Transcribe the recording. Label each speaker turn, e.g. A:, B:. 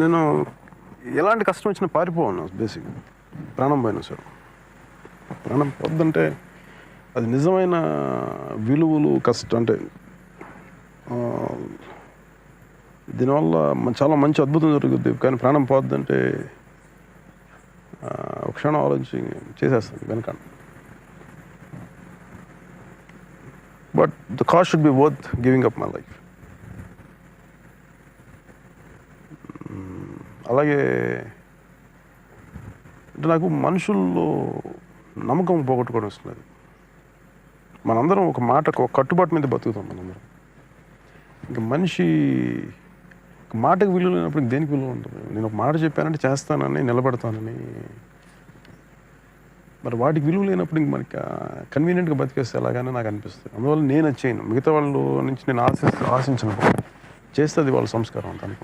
A: నేను ఎలాంటి కష్టం వచ్చినా పారిపోను బేసిక్. ప్రాణం పోయినా సార్, ప్రాణం పొద్దంటే అది నిజమైన విలువలు కష్టం అంటే దీనివల్ల చాలా మంచి అద్భుతం జరుగుద్ది. కానీ ప్రాణం పోద్దంటే ఒక క్షణం ఆలోచించి చేసేస్తాను వెనకాల. But the cost should be worth giving up my life. అలాగే అంటే నాకు మనుషుల్లో నమ్మకం పోగొట్టుకోవడం ఇష్టం లేదు. మనందరం ఒక కట్టుబాటు మీద బతుకుతాం మనందరం. ఇంకా మనిషి మాటకు విలువ లేనప్పుడు దేనికి విలువ ఉంటుంది? నేను ఒక మాట చెప్పానంటే చేస్తానని, నిలబడతానని. మరి వాటికి విలువ లేనప్పుడు ఇంక మనకి కన్వీనియంట్గా బతికేస్తే ఎలాగానే నాకు అనిపిస్తుంది. అందువల్ల నేను అది చేయను. మిగతా వాళ్ళు నుంచి నేను ఆశించను. చేస్తే అది వాళ్ళ సంస్కారం అంత అనుకుంటాను.